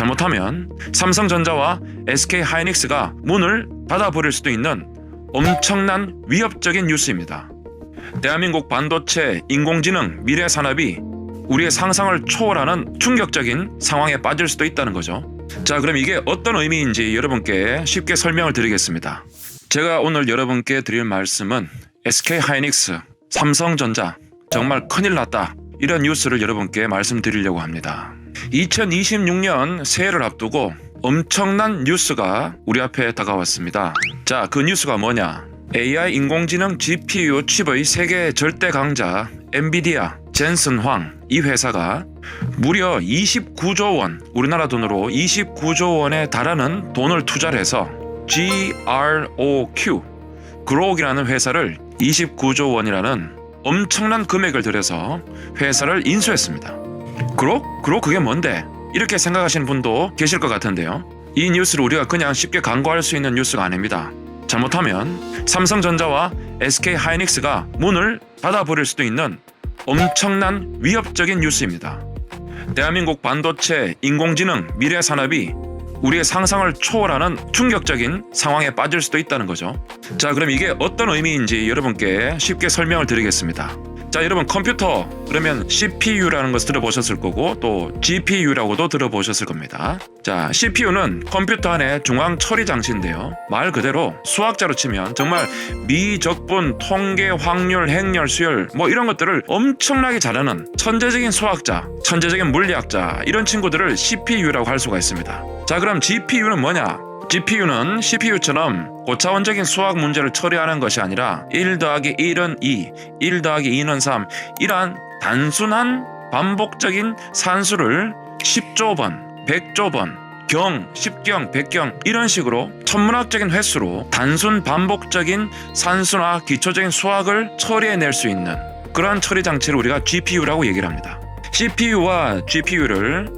잘못하면 삼성전자와 SK하이닉스가 문을 닫아버릴 수도 있는 엄청난 위협적인 뉴스입니다. 대한민국 반도체, 인공지능, 미래 산업이 우리의 상상을 초월하는 충격적인 상황에 빠질 수도 있다는 거죠. 자, 그럼 이게 어떤 의미인지 여러분께 쉽게 설명을 드리겠습니다. 제가 오늘 여러분께 드릴 말씀은 SK하이닉스, 삼성전자 정말 큰일 났다, 이런 뉴스를 여러분께 말씀드리려고 합니다. 2026년 새해를 앞두고 엄청난 뉴스가 우리 앞에 다가왔습니다. 자, 그 뉴스가 뭐냐? AI 인공지능 GPU 칩의 세계 절대 강자 엔비디아 젠슨 황, 이 회사가 무려 29조 원, 우리나라 돈으로 29조 원에 달하는 돈을 투자를 해서 GROQ, 그록이라는 회사를 29조 원이라는 엄청난 금액을 들여서 회사를 인수했습니다. 그록 그게 뭔데? 이렇게 생각하시는 분도 계실 것 같은데요. 이 뉴스를 우리가 그냥 쉽게 간과할 수 있는 뉴스가 아닙니다. 잘못하면 삼성전자와 SK하이닉스가 문을 닫아버릴 수도 있는 엄청난 위협적인 뉴스입니다. 대한민국 반도체, 인공지능, 미래 산업이 우리의 상상을 초월하는 충격적인 상황에 빠질 수도 있다는 거죠. 자, 그럼 이게 어떤 의미인지 여러분께 쉽게 설명을 드리겠습니다. 자, 여러분 컴퓨터 그러면 CPU라는 것을 들어보셨을 거고 또 GPU라고도 들어보셨을 겁니다. 자, CPU는 컴퓨터 안의 중앙 처리 장치인데요. 말 그대로 수학자로 치면 정말 미적분, 통계, 확률, 행렬, 수열 이런 것들을 엄청나게 잘하는 천재적인 수학자, 천재적인 물리학자, 이런 친구들을 CPU라고 할 수가 있습니다. 자, 그럼 GPU는 뭐냐? GPU는 CPU처럼 고차원적인 수학 문제를 처리하는 것이 아니라 1 더하기 1은 2, 1 더하기 2는 3, 이러한 단순한 반복적인 산수를 10조 번, 100조 번, 경, 10경, 100경 이런 식으로 천문학적인 횟수로 단순 반복적인 산수나 기초적인 수학을 처리해낼 수 있는 그러한 처리 장치를 우리가 GPU라고 얘기를 합니다. CPU와 GPU를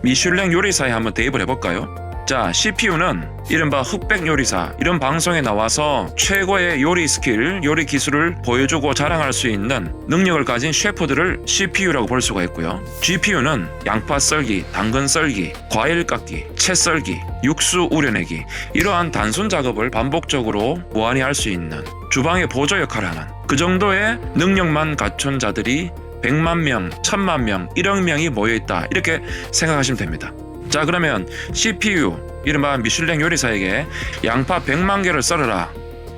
미슐랭 요리사에 한번 대입을 해볼까요? 자, CPU는 이른바 흑백 요리사, 이런 방송에 나와서 최고의 요리 스킬, 요리 기술을 보여주고 자랑할 수 있는 능력을 가진 셰프들을 CPU라고 볼 수가 있고요. GPU는 양파 썰기, 당근 썰기, 과일 깎기, 채 썰기, 육수 우려내기, 이러한 단순 작업을 반복적으로 무한히 할 수 있는 주방의 보조 역할을 하는 그 정도의 능력만 갖춘 자들이 100만 명, 1000만 명, 1억 명이 모여있다, 이렇게 생각하시면 됩니다. 자, 그러면 CPU, 이른바 미슐랭 요리사에게 양파 100만 개를 썰어라.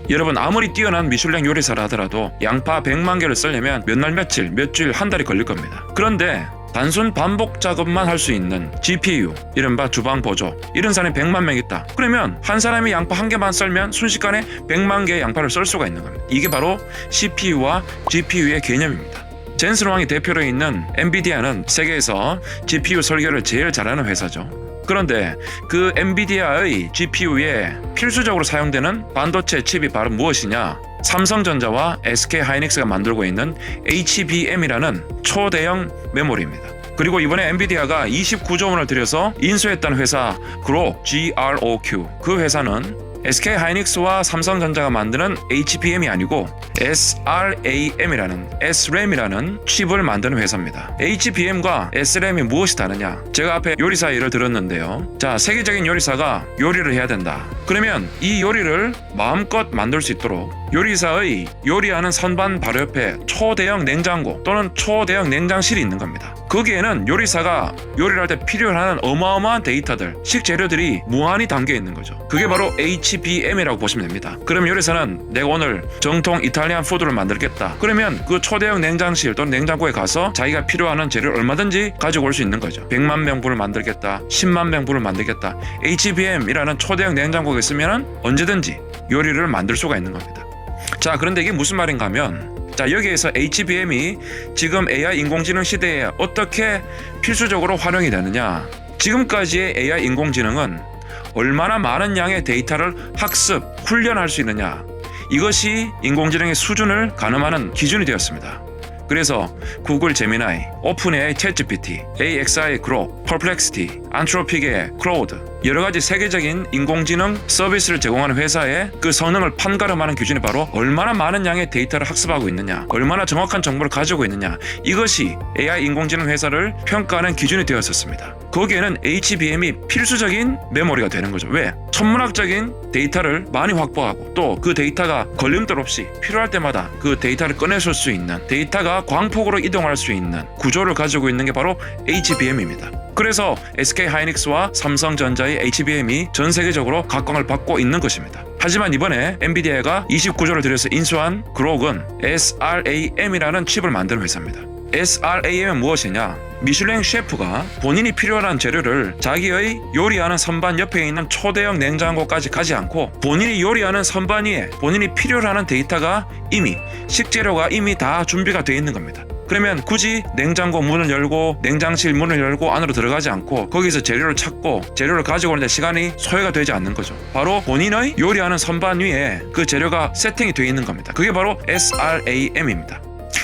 여러분 아무리 뛰어난 미슐랭 요리사라 하더라도 양파 100만 개를 썰려면 몇 날 며칠, 몇 주일, 한 달이 걸릴 겁니다. 그런데 단순 반복 작업만 할 수 있는 GPU, 이른바 주방 보조, 이런 사람이 100만 명 있다. 그러면 한 사람이 양파 한 개만 썰면 순식간에 100만 개의 양파를 썰 수가 있는 겁니다. 이게 바로 CPU와 GPU의 개념입니다. 젠슨 황이 대표로 있는 엔비디아는 세계에서 GPU 설계를 제일 잘하는 회사죠. 그런데 그 엔비디아의 GPU에 필수적으로 사용되는 반도체 칩이 바로 무엇이냐? 삼성전자와 SK하이닉스가 만들고 있는 HBM이라는 초대형 메모리입니다. 그리고 이번에 엔비디아가 29조 원을 들여서 인수했다는 회사 GROQ, 그 회사는 SK하이닉스와 삼성전자가 만드는 HBM이 아니고 SRAM이라는 칩을 만드는 회사입니다. HBM과 SRAM이 무엇이 다르냐? 제가 앞에 요리사 예를 들었는데요. 자, 세계적인 요리사가 요리를 해야 된다. 그러면 이 요리를 마음껏 만들 수 있도록 요리사의 요리하는 선반 바로 옆에 초대형 냉장고 또는 초대형 냉장실이 있는 겁니다. 거기에는 요리사가 요리를 할 때 필요한 어마어마한 데이터들, 식재료들이 무한히 담겨 있는 거죠. 그게 바로 HBM이라고 보시면 됩니다. 그럼 요리사는 내가 오늘 정통 이탈리안 푸드를 만들겠다. 그러면 그 초대형 냉장실 또는 냉장고에 가서 자기가 필요한 재료를 얼마든지 가지고 올 수 있는 거죠. 100만 명분을 만들겠다, 10만 명분을 만들겠다. HBM이라는 초대형 냉장고가 있으면 언제든지 요리를 만들 수가 있는 겁니다. 자, 그런데 이게 무슨 말인가 하면, 자, 여기에서 HBM이 지금 AI 인공지능 시대에 어떻게 필수적으로 활용이 되느냐? 지금까지의 AI 인공지능은 얼마나 많은 양의 데이터를 학습, 훈련할 수 있느냐? 이것이 인공지능의 수준을 가늠하는 기준이 되었습니다. 그래서 구글 제미나이, 오픈 AI 챗GPT, AXI 그록, 퍼플렉시티, 안트로픽의 클로우드, 여러 가지 세계적인 인공지능 서비스를 제공하는 회사의 그 성능을 판가름하는 기준이 바로 얼마나 많은 양의 데이터를 학습하고 있느냐, 얼마나 정확한 정보를 가지고 있느냐, 이것이 AI 인공지능 회사를 평가하는 기준이 되었었습니다. 거기에는 HBM이 필수적인 메모리가 되는 거죠. 왜? 천문학적인 데이터를 많이 확보하고 또 그 데이터가 걸림돌 없이 필요할 때마다 그 데이터를 꺼내줄 수 있는, 데이터가 광폭으로 이동할 수 있는 구조를 가지고 있는 게 바로 HBM입니다. 그래서 SK하이닉스와 삼성전자의 HBM이 전 세계적으로 각광을 받고 있는 것입니다. 하지만 이번에 엔비디아가 29조를 들여서 인수한 그록은 SRAM이라는 칩을 만드는 회사입니다. SRAM은 무엇이냐? 미슐랭 셰프가 본인이 필요한 재료를 자기의 요리하는 선반 옆에 있는 초대형 냉장고까지 가지 않고 본인이 요리하는 선반 위에 본인이 필요로 하는 데이터가 이미, 식재료가 이미 다 준비가 되어 있는 겁니다. 그러면 굳이 냉장고 문을 열고 냉장실 문을 열고 안으로 들어가지 않고 거기서 재료를 찾고 재료를 가지고 오는데 시간이 소요가 되지 않는 거죠. 바로 본인의 요리하는 선반 위에 그 재료가 세팅이 되어 있는 겁니다. 그게 바로 SRAM입니다.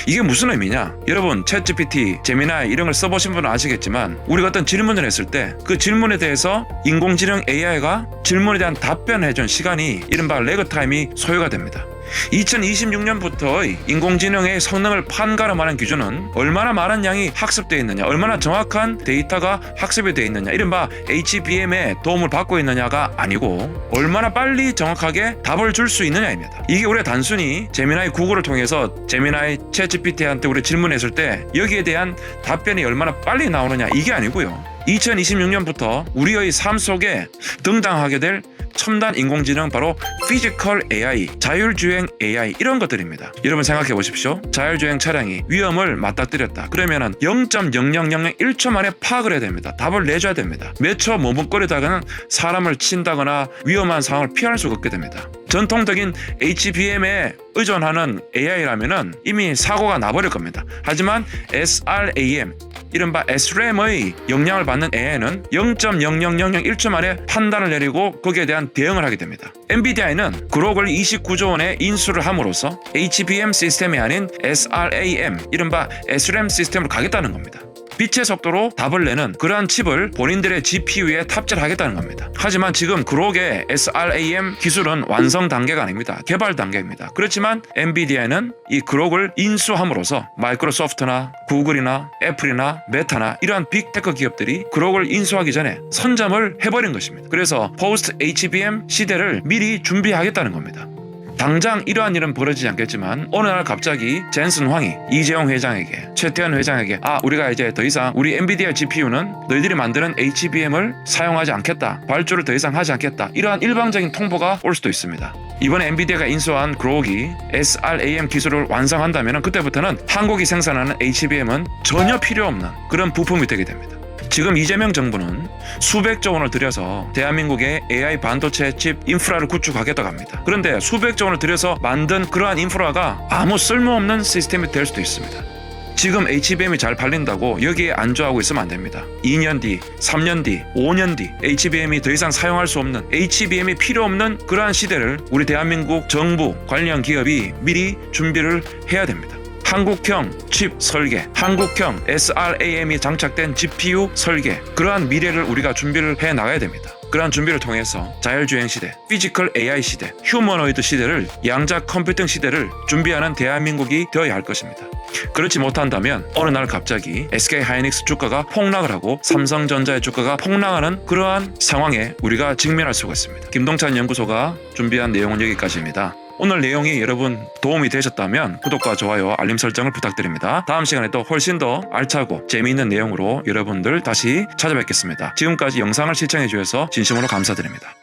이게 무슨 의미냐? 여러분 챗GPT, 제미나이 이런 걸 써보신 분은 아시겠지만 우리가 어떤 질문을 했을 때 그 질문에 대해서 인공지능 AI가 질문에 대한 답변을 해준 시간이 이른바 레그 타임이 소요가 됩니다. 2026년부터의 인공지능의 성능을 판가름하는 기준은 얼마나 많은 양이 학습되어 있느냐, 얼마나 정확한 데이터가 학습이 되어 있느냐, 이른바 HBM의 도움을 받고 있느냐가 아니고 얼마나 빨리 정확하게 답을 줄 수 있느냐입니다. 이게 우리가 단순히 제미나이 구글을 통해서 제미나이 챗GPT한테 우리 질문했을 때 여기에 대한 답변이 얼마나 빨리 나오느냐 이게 아니고요. 2026년부터 우리의 삶 속에 등장하게 될 첨단 인공지능 바로 피지컬 AI, 자율주행 AI 이런 것들입니다. 여러분 생각해 보십시오. 자율주행 차량이 위험을 맞닥뜨렸다. 그러면은 0.00001초 만에 파악을 해야 됩니다. 답을 내줘야 됩니다. 몇 초 머뭇거리다가는 사람을 친다거나 위험한 상황을 피할 수가 없게 됩니다. 전통적인 HBM에 의존하는 AI라면은 이미 사고가 나버릴 겁니다. 하지만 SRAM, 이른바 SRAM의 영향을 받는 AI는 0.00001초 만에 판단을 내리고 거기에 대한 대응을 하게 됩니다. 엔비디아는 그록을 29조 원에 인수를 함으로써 HBM 시스템이 아닌 SRAM, 이른바 SRAM 시스템으로 가겠다는 겁니다. 빛의 속도로 답을 내는 그러한 칩을 본인들의 GPU에 탑재를 하겠다는 겁니다. 하지만 지금 그록의 SRAM 기술은 완성 단계가 아닙니다. 개발 단계입니다. 그렇지만 엔비디아는 이 그록을 인수함으로써 마이크로소프트나 구글이나 애플이나 메타나 이러한 빅테크 기업들이 그록을 인수하기 전에 선점을 해버린 것입니다. 그래서 포스트 HBM 시대를 미리 준비하겠다는 겁니다. 당장 이러한 일은 벌어지지 않겠지만 어느 날 갑자기 젠슨 황이 이재용 회장에게, 최태원 회장에게 우리가 이제 더 이상 우리 엔비디아 GPU는 너희들이 만드는 HBM을 사용하지 않겠다, 발주를 더 이상 하지 않겠다, 이러한 일방적인 통보가 올 수도 있습니다. 이번에 엔비디아가 인수한 그록이 SRAM 기술을 완성한다면 그때부터는 한국이 생산하는 HBM은 전혀 필요 없는 그런 부품이 되게 됩니다. 지금 이재명 정부는 수백조 원을 들여서 대한민국의 AI 반도체 칩 인프라를 구축하겠다고 합니다. 그런데 수백조 원을 들여서 만든 그러한 인프라가 아무 쓸모없는 시스템이 될 수도 있습니다. 지금 HBM이 잘 팔린다고 여기에 안주하고 있으면 안 됩니다. 2년 뒤, 3년 뒤, 5년 뒤 HBM이 더 이상 사용할 수 없는, HBM이 필요 없는 그러한 시대를 우리 대한민국 정부 관련 기업이 미리 준비를 해야 됩니다. 한국형 칩 설계, 한국형 SRAM이 장착된 GPU 설계, 그러한 미래를 우리가 준비를 해 나가야 됩니다. 그러한 준비를 통해서 자율주행 시대, 피지컬 AI 시대, 휴머노이드 시대를, 양자 컴퓨팅 시대를 준비하는 대한민국이 되어야 할 것입니다. 그렇지 못한다면 어느 날 갑자기 SK하이닉스 주가가 폭락을 하고 삼성전자의 주가가 폭락하는 그러한 상황에 우리가 직면할 수가 있습니다. 김동찬 연구소가 준비한 내용은 여기까지입니다. 오늘 내용이 여러분 도움이 되셨다면 구독과 좋아요, 알림 설정을 부탁드립니다. 다음 시간에 또 훨씬 더 알차고 재미있는 내용으로 여러분들 다시 찾아뵙겠습니다. 지금까지 영상을 시청해 주셔서 진심으로 감사드립니다.